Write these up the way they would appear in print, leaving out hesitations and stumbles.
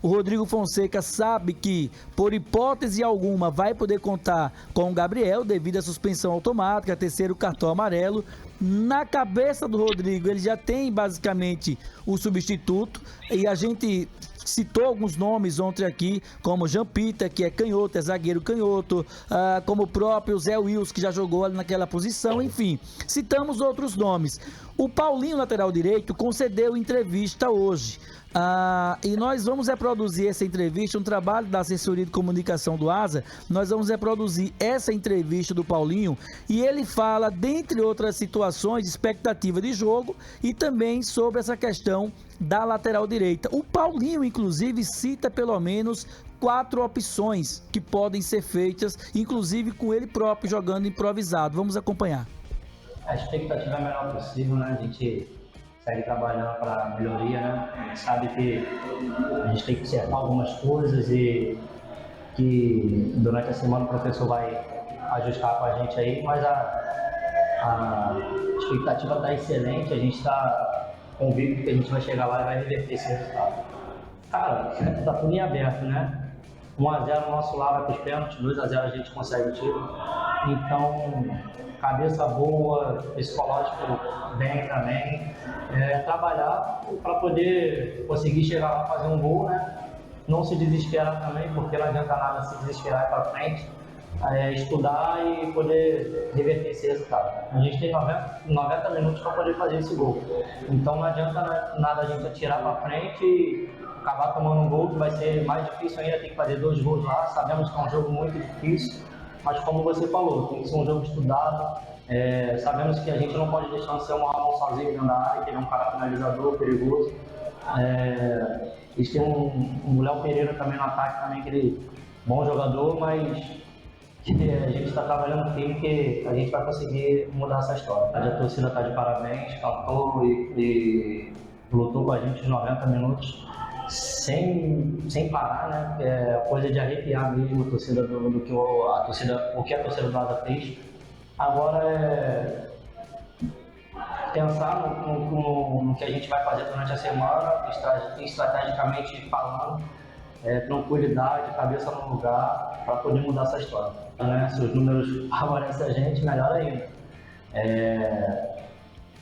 O Rodrigo Fonseca sabe que, por hipótese alguma, vai poder contar com o Gabriel devido à suspensão automática, terceiro cartão amarelo. Na cabeça do Rodrigo, ele já tem basicamente o substituto, e a gente citou alguns nomes ontem aqui, como Jean Pita, que é canhoto, é zagueiro canhoto, como o próprio Zé Wilson, que já jogou ali naquela posição, enfim, citamos outros nomes. O Paulinho, lateral direito, concedeu entrevista hoje. E nós vamos reproduzir essa entrevista, um trabalho da assessoria de comunicação do ASA. Nós vamos reproduzir essa entrevista do Paulinho, e ele fala, dentre outras situações, de expectativa de jogo e também sobre essa questão da lateral direita. O Paulinho, inclusive, cita pelo menos 4 opções que podem ser feitas, inclusive com ele próprio jogando improvisado. Vamos acompanhar. A expectativa é a melhor possível, né? A gente segue trabalhando para melhoria, né? A gente sabe que a gente tem que acertar algumas coisas e que durante a semana o professor vai ajustar com a gente aí, mas a expectativa está excelente, a gente está convicto que a gente vai chegar lá e vai reverter esse resultado. Cara, tá tudo em aberto, né? 1-0 no nosso lado vai para os pênaltis, 2-0 a gente consegue o tiro. Então, cabeça boa, psicológico bem também. Trabalhar para poder conseguir chegar lá e fazer um gol, né? Não se desesperar também, porque não adianta nada se desesperar e para frente. Estudar e poder reverter esse resultado. A gente tem 90 minutos para poder fazer esse gol. Então não adianta nada a gente atirar para frente e acabar tomando um gol, que vai ser mais difícil ainda, tem que fazer 2 gols lá. Sabemos que é um jogo muito difícil, mas como você falou, tem que ser um jogo estudado. Sabemos que a gente não pode deixar de ser uma alma sozinho dentro da área, que ele é um cara finalizador, perigoso. Eles têm um Léo Pereira também no ataque, também, que ele é bom jogador, mas que a gente está trabalhando firme que a gente vai conseguir mudar essa história. A torcida está de parabéns, cantou e lutou com a gente os 90 minutos sem parar, né? É coisa de arrepiar mesmo a torcida o que a torcida do ASA fez. Agora é pensar no que a gente vai fazer durante a semana, estrategicamente falando. Tranquilidade, cabeça no lugar, para poder mudar essa história. Se os números favorecem a gente, melhor ainda.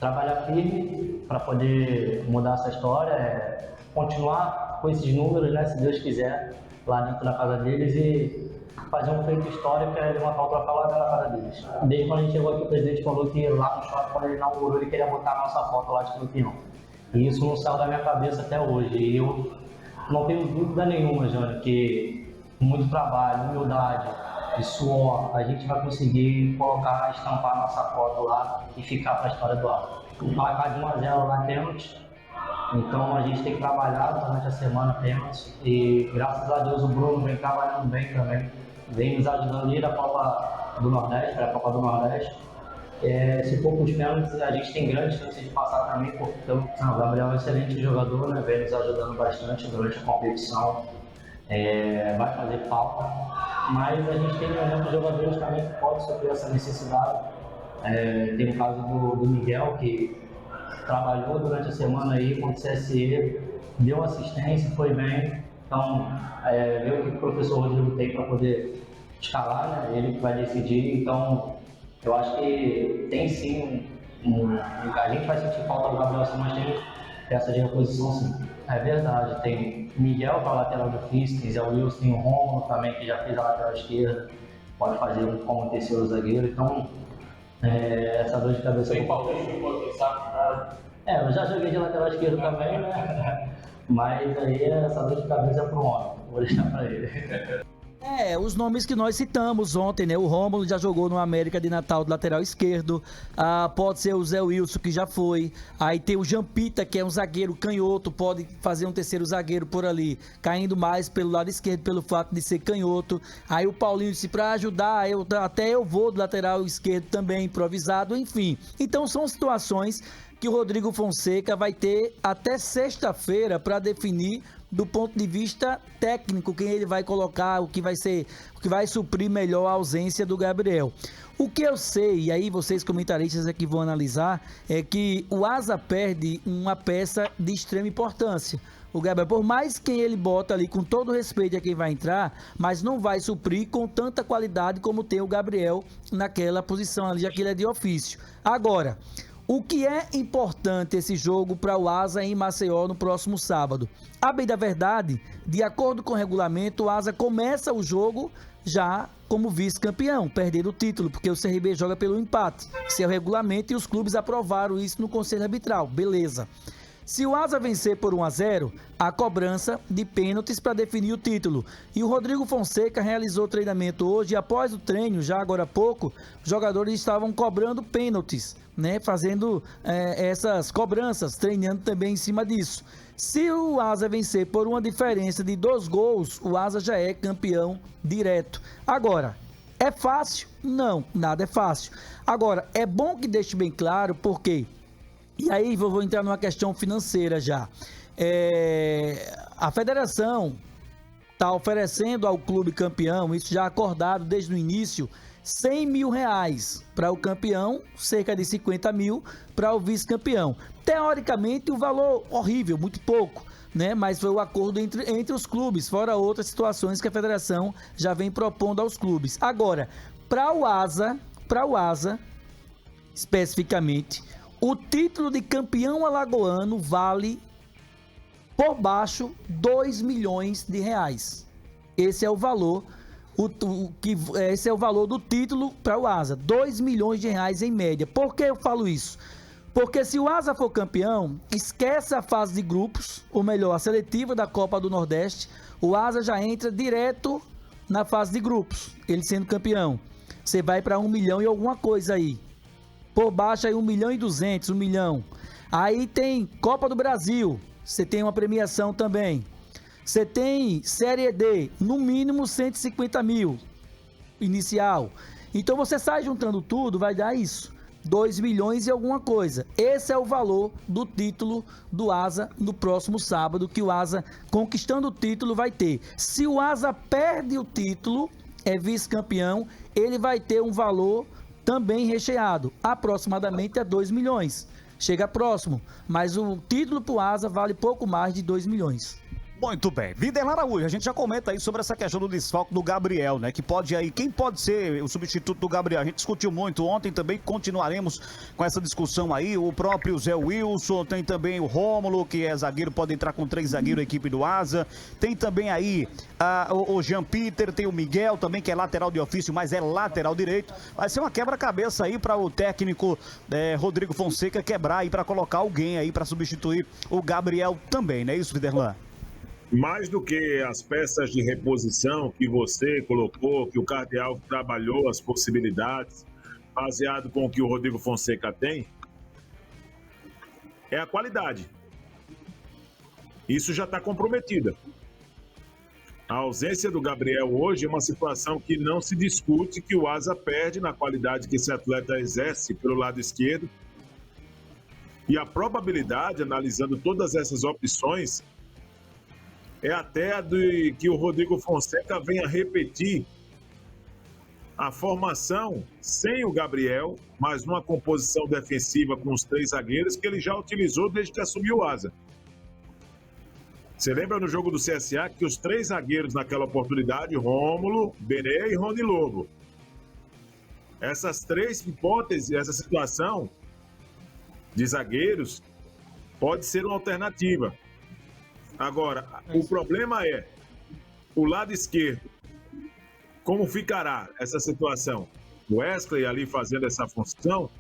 Trabalhar firme para poder mudar essa história, continuar com esses números, né, se Deus quiser, lá dentro da casa deles, e fazer um feito histórico, que é levantar o troféu lá na casa deles. Desde quando a gente chegou aqui, o presidente falou que lá no shopping, quando ele inaugurou, ele queria botar a nossa foto lá de campeão. E isso não saiu da minha cabeça até hoje. E eu não tenho dúvida nenhuma, Jânio, que com muito trabalho, humildade e suor, a gente vai conseguir colocar, estampar a nossa foto lá e ficar para a história do ASA. O placar de 1-0 lá pênalti, então a gente tem que trabalhar durante a semana pênalti, e graças a Deus o Bruno vem trabalhando bem também, vem nos ajudando ali da Copa do Nordeste, para a Copa do Nordeste. Se for com os pênaltis, a gente tem grandes chances de passar também, porque o Gabriel é um excelente jogador, né? Vem nos ajudando bastante durante a competição, vai fazer falta, mas a gente tem alguns jogadores também que podem sofrer essa necessidade. Tem o caso do Miguel, que trabalhou durante a semana aí com o CSE, deu assistência, foi bem, então ver o que o professor Rodrigo tem para poder escalar, né? Ele que vai decidir, então eu acho que tem sim, a gente vai sentir falta do Gabriel, mas tem peça de reposição sim. É verdade, tem Miguel para a lateral do Fisque, Zé Wilson, tem o Romulo também, que já fez a lateral esquerda, pode fazer como terceiro zagueiro, então essa dor de cabeça... Tem Paulinho, quem sabe? Eu já joguei de lateral esquerdo também, né? Mas aí essa dor de cabeça é pro homem, vou deixar para ele. Os nomes que nós citamos ontem, né? O Rômulo já jogou no América de Natal do lateral esquerdo. Pode ser o Zé Wilson, que já foi. Aí tem o Jean Pita, que é um zagueiro canhoto, pode fazer um terceiro zagueiro por ali, caindo mais pelo lado esquerdo pelo fato de ser canhoto. Aí o Paulinho disse, para ajudar, eu vou do lateral esquerdo também, improvisado, enfim. Então são situações que o Rodrigo Fonseca vai ter até sexta-feira para definir do ponto de vista técnico quem ele vai colocar, o que vai suprir melhor a ausência do Gabriel. O que eu sei, e aí vocês comentaristas aqui vão analisar, é que o ASA perde uma peça de extrema importância. O Gabriel, por mais quem ele bota ali, com todo respeito a quem vai entrar, mas não vai suprir com tanta qualidade como tem o Gabriel naquela posição ali, já que ele é de ofício. Agora, o que é importante esse jogo para o Asa em Maceió no próximo sábado? A bem da verdade, de acordo com o regulamento, o Asa começa o jogo já como vice-campeão, perdendo o título, porque o CRB joga pelo empate. Esse é o regulamento e os clubes aprovaram isso no Conselho Arbitral. Beleza. Se o Asa vencer por 1-0, há cobrança de pênaltis para definir o título. E o Rodrigo Fonseca realizou o treinamento hoje e após o treino, já agora há pouco, os jogadores estavam cobrando pênaltis, né? Fazendo essas cobranças, treinando também em cima disso. Se o Asa vencer por uma diferença de 2 gols, o Asa já é campeão direto. Agora, é fácil? Não, nada é fácil. Agora, é bom que deixe bem claro porque... E aí vou entrar numa questão financeira já. A federação está oferecendo ao clube campeão, isso já acordado desde o início, R$100 mil para o campeão, cerca de 50 mil para o vice-campeão. Teoricamente, o valor horrível, muito pouco, né? Mas foi o acordo entre os clubes, fora outras situações que a federação já vem propondo aos clubes. Agora, para o Asa, especificamente, o título de campeão alagoano vale por baixo R$2 milhões. Esse é o valor, esse é o valor do título para o Asa, R$2 milhões em média. Por que eu falo isso? Porque se o Asa for campeão, esquece a fase de grupos, ou melhor, a seletiva da Copa do Nordeste, o Asa já entra direto na fase de grupos, ele sendo campeão. Você vai para 1 milhão e alguma coisa aí. Por baixo aí 1.200.000, 1 milhão. Aí tem Copa do Brasil, você tem uma premiação também. Você tem Série D, no mínimo 150 mil inicial. Então você sai juntando tudo, vai dar isso. 2 milhões e alguma coisa. Esse é o valor do título do Asa no próximo sábado, que o Asa, conquistando o título, vai ter. Se o Asa perde o título, é vice-campeão, ele vai ter um valor também recheado, aproximadamente a 2 milhões. Chega próximo, mas o título pro Asa vale pouco mais de 2 milhões. Muito bem. Viderlan Araújo, a gente já comenta aí sobre essa questão do desfalque do Gabriel, né? Que pode aí, quem pode ser o substituto do Gabriel? A gente discutiu muito ontem, também continuaremos com essa discussão aí. O próprio Zé Wilson, tem também o Rômulo, que é zagueiro, pode entrar com 3 zagueiros a equipe do Asa. Tem também aí o Jean Peter, tem o Miguel também, que é lateral de ofício, mas é lateral direito. Vai ser uma quebra-cabeça aí para o técnico Rodrigo Fonseca quebrar aí para colocar alguém aí para substituir o Gabriel também, não é isso, Viderlan? Mais do que as peças de reposição que você colocou, que o Cardeal trabalhou as possibilidades, baseado com o que o Rodrigo Fonseca tem, é a qualidade. Isso já está comprometida. A ausência do Gabriel hoje é uma situação que não se discute, que o Asa perde na qualidade que esse atleta exerce pelo lado esquerdo. E a probabilidade, analisando todas essas opções, é até de que o Rodrigo Fonseca venha repetir a formação sem o Gabriel, mas numa composição defensiva com os 3 zagueiros que ele já utilizou desde que assumiu o Asa. Você lembra no jogo do CSA que os 3 zagueiros naquela oportunidade, Rômulo, Bené e Rony Lobo. Essas 3 hipóteses, essa situação de zagueiros pode ser uma alternativa. Agora, o problema é o lado esquerdo. Como ficará essa situação? O Wesley ali fazendo essa função,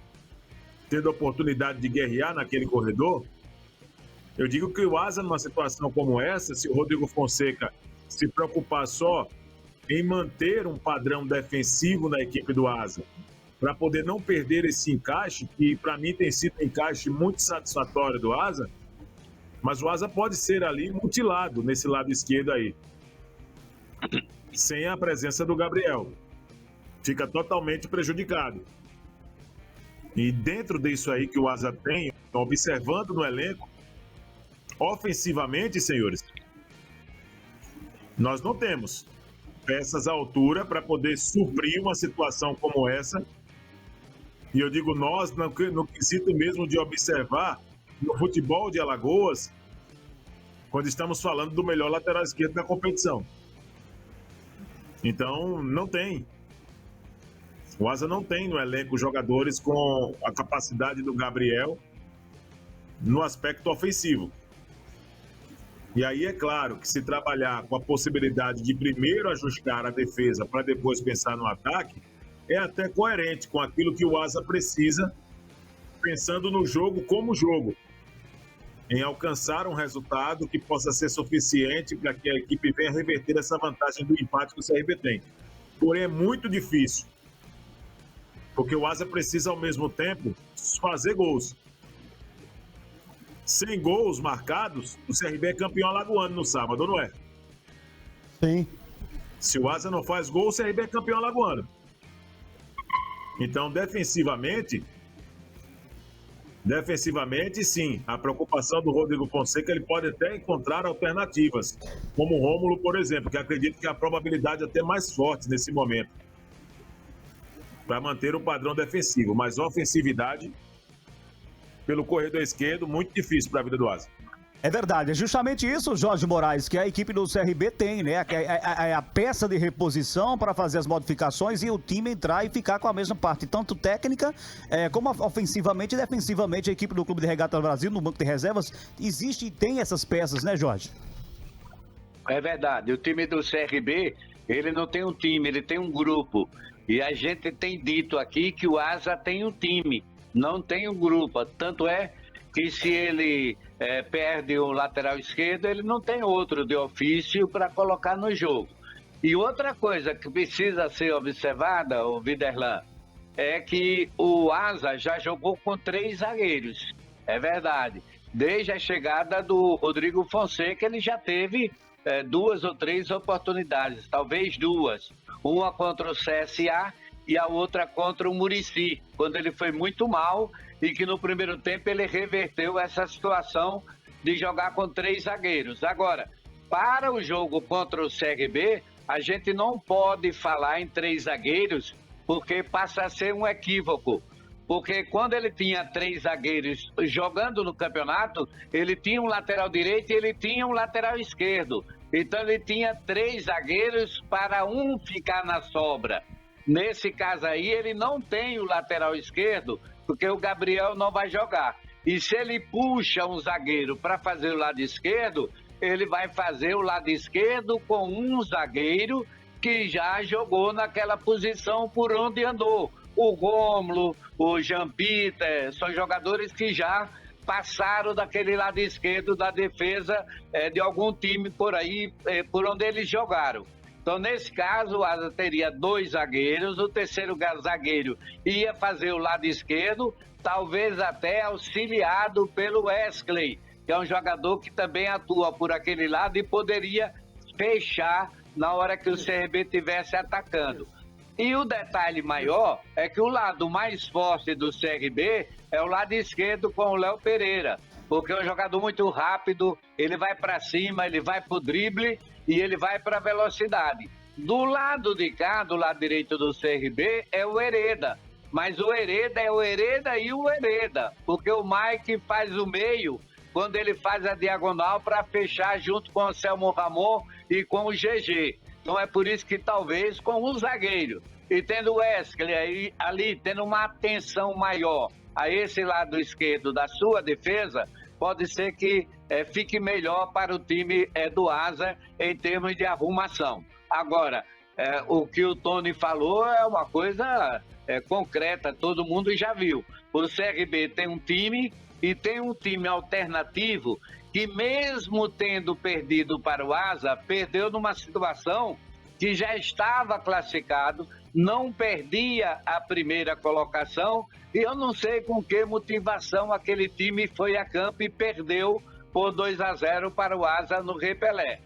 tendo a oportunidade de guerrear naquele corredor. Eu digo que o Asa, numa situação como essa, se o Rodrigo Fonseca se preocupar só em manter um padrão defensivo na equipe do Asa, para poder não perder esse encaixe, que para mim tem sido um encaixe muito satisfatório do Asa, mas o Asa pode ser ali mutilado nesse lado esquerdo aí, sem a presença do Gabriel. Fica totalmente prejudicado. E dentro disso aí que o Asa tem, observando no elenco, ofensivamente, senhores, nós não temos peças à altura para poder suprir uma situação como essa. E eu digo nós, no quesito mesmo de observar no futebol de Alagoas, quando estamos falando do melhor lateral esquerdo da competição. Então, não tem. O Asa não tem no elenco jogadores com a capacidade do Gabriel no aspecto ofensivo. E aí é claro que se trabalhar com a possibilidade de primeiro ajustar a defesa para depois pensar no ataque, é até coerente com aquilo que o Asa precisa, pensando no jogo como jogo, em alcançar um resultado que possa ser suficiente para que a equipe venha reverter essa vantagem do empate que o CRB tem. Porém, é muito difícil, porque o Asa precisa, ao mesmo tempo, fazer gols. Sem gols marcados, o CRB é campeão alagoano no sábado, não é? Sim. Se o Asa não faz gol, o CRB é campeão alagoano. Então, defensivamente, sim, a preocupação do Rodrigo Fonseca, ele pode até encontrar alternativas, como o Rômulo, por exemplo, que acredito que a probabilidade é até mais forte nesse momento, para manter o padrão defensivo, mas ofensividade, pelo corredor esquerdo, muito difícil para a vida do Asa. É verdade, é justamente isso, Jorge Moraes, que a equipe do CRB tem, né? A peça de reposição para fazer as modificações e o time entrar e ficar com a mesma parte, tanto técnica como ofensivamente e defensivamente. A equipe do Clube de Regatas Brasil, no banco de reservas, existe e tem essas peças, né, Jorge? É verdade, o time do CRB, ele não tem um time, ele tem um grupo. E a gente tem dito aqui que o Asa tem um time, não tem um grupo. Tanto é que se ele perde o lateral esquerdo, ele não tem outro de ofício para colocar no jogo. E outra coisa que precisa ser observada, o Viderlan, é que o Asa já jogou com 3 zagueiros. É verdade. Desde a chegada do Rodrigo Fonseca, ele já teve 2 ou 3 oportunidades, talvez 2. Uma contra o CSA e a outra contra o Muricy, quando ele foi muito mal e que no primeiro tempo ele reverteu essa situação de jogar com 3 zagueiros. Agora, para o jogo contra o CRB, a gente não pode falar em 3 zagueiros, porque passa a ser um equívoco. Porque quando ele tinha 3 zagueiros jogando no campeonato, ele tinha um lateral direito e ele tinha um lateral esquerdo. Então ele tinha 3 zagueiros para um ficar na sobra. Nesse caso aí, ele não tem o lateral esquerdo, porque o Gabriel não vai jogar. E se ele puxa um zagueiro para fazer o lado esquerdo, ele vai fazer o lado esquerdo com um zagueiro que já jogou naquela posição por onde andou. O Rômulo, o Jean Peter, são jogadores que já passaram daquele lado esquerdo da defesa de algum time por aí, por onde eles jogaram. Então, nesse caso, o Asa teria 2 zagueiros, o terceiro zagueiro ia fazer o lado esquerdo, talvez até auxiliado pelo Wesley, que é um jogador que também atua por aquele lado e poderia fechar na hora que o CRB estivesse atacando. E o detalhe maior é que o lado mais forte do CRB é o lado esquerdo com o Léo Pereira, porque é um jogador muito rápido, ele vai para cima, ele vai para o drible e ele vai para a velocidade. Do lado de cá, do lado direito do CRB, é o Hereda, mas o Hereda é o Hereda e o Hereda, porque o Mike faz o meio quando ele faz a diagonal para fechar junto com o Selmo Ramon e com o GG. Então é por isso que talvez com o zagueiro e tendo o Wesley ali tendo uma atenção maior a esse lado esquerdo da sua defesa, pode ser que fique melhor para o time do Asa em termos de arrumação. Agora, o que o Tony falou é uma coisa concreta, todo mundo já viu. O CRB tem um time e tem um time alternativo que mesmo tendo perdido para o Asa, perdeu numa situação que já estava classificado, não perdia a primeira colocação e eu não sei com que motivação aquele time foi a campo e perdeu por 2-0 para o Asa no Rei Pelé.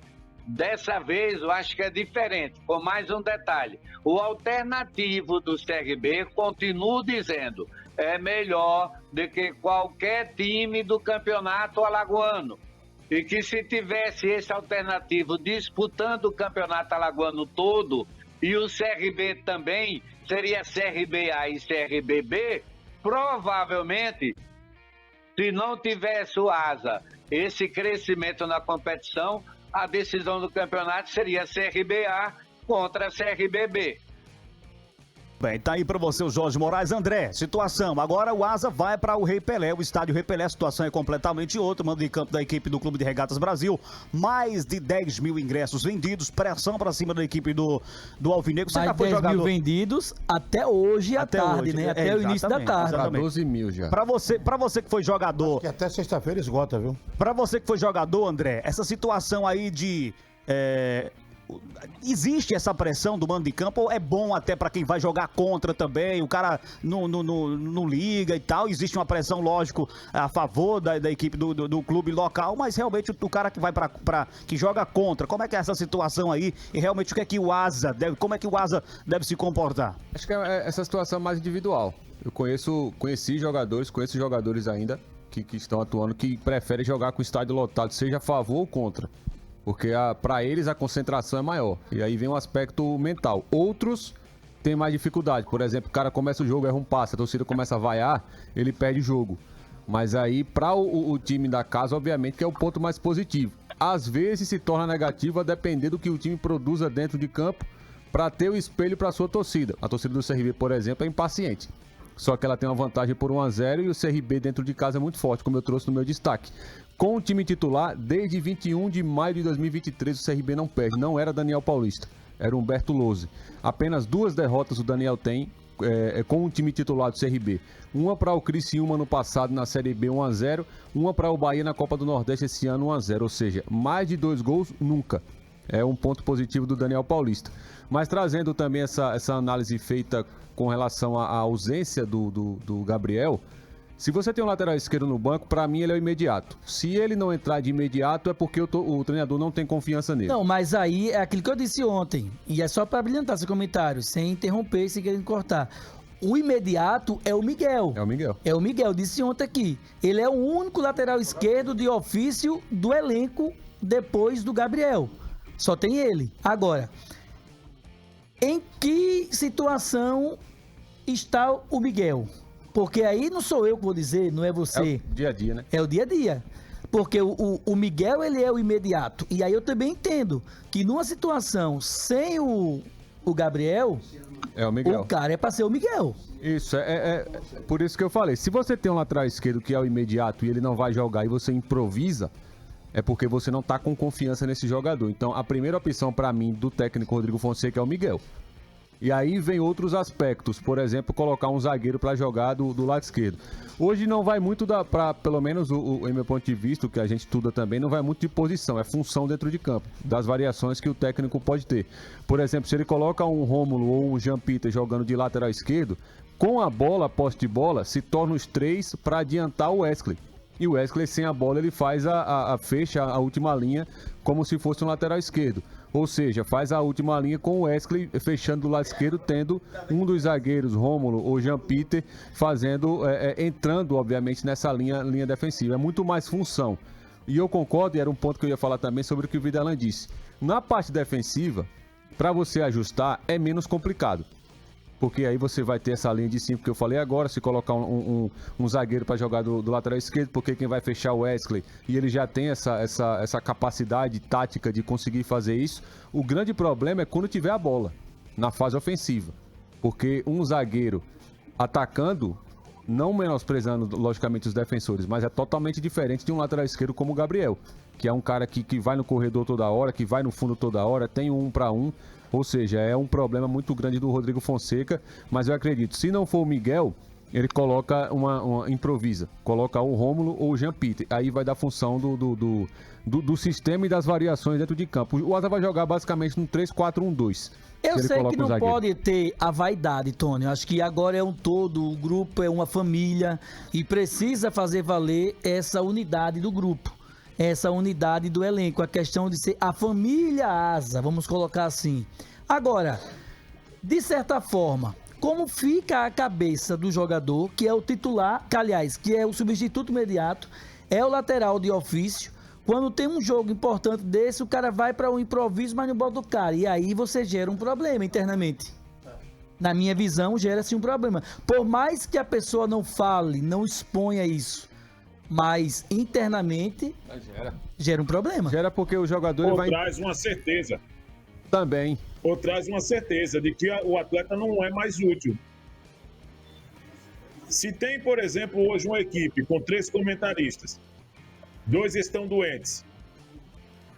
Dessa vez eu acho que é diferente, com mais um detalhe. O alternativo do CRB, continuo dizendo, é melhor do que qualquer time do campeonato alagoano. E que se tivesse esse alternativo disputando o campeonato alagoano todo, e o CRB também, seria CRB-A e CRB-B, provavelmente, se não tivesse o Asa esse crescimento na competição, a decisão do campeonato seria CRB-A contra CRB-B. Bem, tá aí pra você o Jorge Moraes. André, situação. Agora o Asa vai para o Rei Pelé, o estádio Rei Pelé. A situação é completamente outra. Mando de campo da equipe do Clube de Regatas Brasil. Mais de 10 mil ingressos vendidos. Pressão pra cima da equipe do Alvinegro. Você Mais já foi 10 jogador? mil vendidos até hoje à tarde, hoje, né? Até o início da tarde. Para 12 mil já. Pra você que foi jogador. Que até sexta-feira esgota, viu? Pra você que foi jogador, André, essa situação aí de... existe essa pressão do mando de campo ou é bom até pra quem vai jogar contra também? O cara não liga e tal. Existe uma pressão, lógico, a favor da equipe do clube local, mas realmente o cara que vai que joga contra, como é que é essa situação aí? E realmente o que é que o Asa como é que o Asa deve se comportar? Acho que é essa situação mais individual. Eu conheço jogadores ainda que estão atuando, que preferem jogar com o estádio lotado, seja a favor ou contra. Porque para eles a concentração é maior. E aí vem um aspecto mental. Outros têm mais dificuldade. Por exemplo, o cara começa o jogo, erra um passe, a torcida começa a vaiar, ele perde o jogo. Mas aí, para o time da casa, obviamente que é o ponto mais positivo. Às vezes se torna negativo a depender do que o time produza dentro de campo para ter o espelho para sua torcida. A torcida do CRB, por exemplo, é impaciente. Só que ela tem uma vantagem por 1-0 e o CRB dentro de casa é muito forte, como eu trouxe no meu destaque. Com o time titular, desde 21 de maio de 2023, o CRB não perde. Não era Daniel Paulista, era Humberto Louze. Apenas 2 derrotas o Daniel tem com o time titular do CRB. Uma para o Criciúma no passado na Série B 1-0, uma para o Bahia na Copa do Nordeste esse ano 1-0. Ou seja, mais de 2 gols nunca. É um ponto positivo do Daniel Paulista. Mas trazendo também essa análise feita com relação à ausência do Gabriel, se você tem um lateral esquerdo no banco, pra mim ele é o imediato. Se ele não entrar de imediato é porque o treinador não tem confiança nele. Não, mas aí é aquilo que eu disse ontem, e é só pra brilhantar seu comentário, sem interromper, sem querer cortar. O imediato é o Miguel. É o Miguel. É o Miguel, disse ontem aqui. Ele é o único lateral esquerdo de ofício do elenco depois do Gabriel. Só tem ele. Agora, em que situação está o Miguel? Porque aí não sou eu que vou dizer, não é você. É o dia a dia, né? É o dia a dia. Porque o Miguel, ele é o imediato. E aí eu também entendo que numa situação sem o Gabriel, é o Miguel. O cara é pra ser o Miguel. Isso, por isso que eu falei. Se você tem um lateral esquerdo que é o imediato e ele não vai jogar e você improvisa, é porque você não tá com confiança nesse jogador. Então a primeira opção pra mim do técnico Rodrigo Fonseca é o Miguel. E aí vem outros aspectos, por exemplo, colocar um zagueiro para jogar do lado esquerdo. Hoje não vai muito pelo menos em meu ponto de vista, o que a gente estuda também, não vai muito de posição, é função dentro de campo, das variações que o técnico pode ter. Por exemplo, se ele coloca um Rômulo ou um Jean Peter jogando de lateral esquerdo, com a bola, posse de bola, se torna os 3 para adiantar o Wesley. E o Wesley, sem a bola, ele faz fecha a última linha como se fosse um lateral esquerdo. Ou seja, faz a última linha com o Wesley fechando do lado esquerdo, tendo um dos zagueiros, Rômulo ou Jean Peter, entrando, obviamente, nessa linha defensiva. É muito mais função. E eu concordo, e era um ponto que eu ia falar também sobre o que o Videlan disse. Na parte defensiva, para você ajustar, é menos complicado. Porque aí você vai ter essa linha de 5 que eu falei agora, se colocar um zagueiro para jogar do lateral esquerdo, porque quem vai fechar o Wesley, e ele já tem essa capacidade tática de conseguir fazer isso. O grande problema é quando tiver a bola, na fase ofensiva. Porque um zagueiro atacando, não menosprezando logicamente os defensores, mas é totalmente diferente de um lateral esquerdo como o Gabriel, que é um cara que vai no corredor toda hora, que vai no fundo toda hora, tem um 1 para 1. Ou seja, é um problema muito grande do Rodrigo Fonseca, mas eu acredito, se não for o Miguel, ele coloca improvisa, coloca o Rômulo ou o Jean Peter, aí vai dar função do sistema e das variações dentro de campo. O Asa vai jogar basicamente no 3-4-1-2. Eu sei que não pode ter a vaidade, Tony, eu acho que agora é um todo, o grupo é uma família e precisa fazer valer essa unidade do grupo. Essa unidade do elenco, a questão de ser a família Asa, vamos colocar assim. Agora, de certa forma, como fica a cabeça do jogador, que é o titular, que aliás, que é o substituto imediato, é o lateral de ofício, quando tem um jogo importante desse, o cara vai para um improviso, mas não bota o cara, e aí você gera um problema internamente. Na minha visão, gera-se um problema. Por mais que a pessoa não fale, não exponha isso, Mas internamente gera um problema. Gera porque o jogador Ou vai traz uma certeza. também. Ou traz uma certeza de que o atleta não é mais útil. Se tem, por exemplo, hoje uma equipe com 3 comentaristas, 2 estão doentes,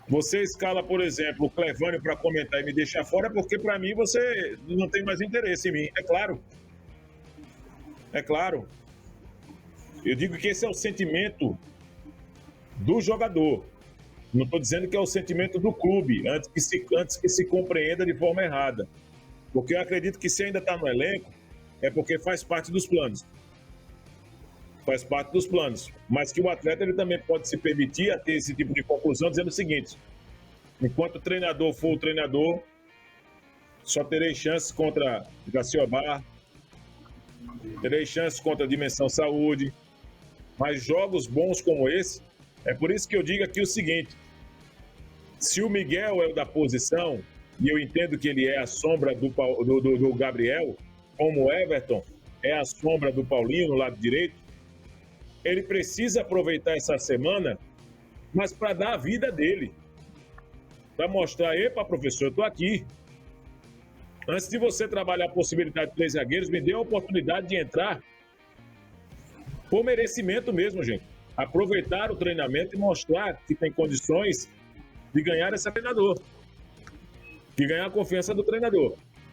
você escala, por exemplo, o Clevânio para comentar e me deixar fora, porque para mim você não tem mais interesse em mim. É claro. É claro. Eu digo que esse é o sentimento do jogador. Não estou dizendo que é o sentimento do clube, antes que se compreenda de forma errada. Porque eu acredito que se ainda está no elenco, é porque faz parte dos planos. Faz parte dos planos. Mas que o atleta ele também pode se permitir a ter esse tipo de conclusão, dizendo o seguinte: enquanto o treinador for o treinador, só terei chances contra Gaciobá, terei chances contra a Dimensão Saúde, mas jogos bons como esse, é por isso que eu digo aqui o seguinte: se o Miguel é o da posição, e eu entendo que ele é a sombra do Gabriel, como o Everton é a sombra do Paulinho no lado direito, ele precisa aproveitar essa semana, mas para dar a vida dele. Para mostrar, epa, professor, eu estou aqui. Antes de você trabalhar a possibilidade de 3 zagueiros, me dê a oportunidade de entrar por merecimento mesmo, gente. Aproveitar o treinamento e mostrar que tem condições de ganhar esse treinador. De ganhar a confiança do treinador.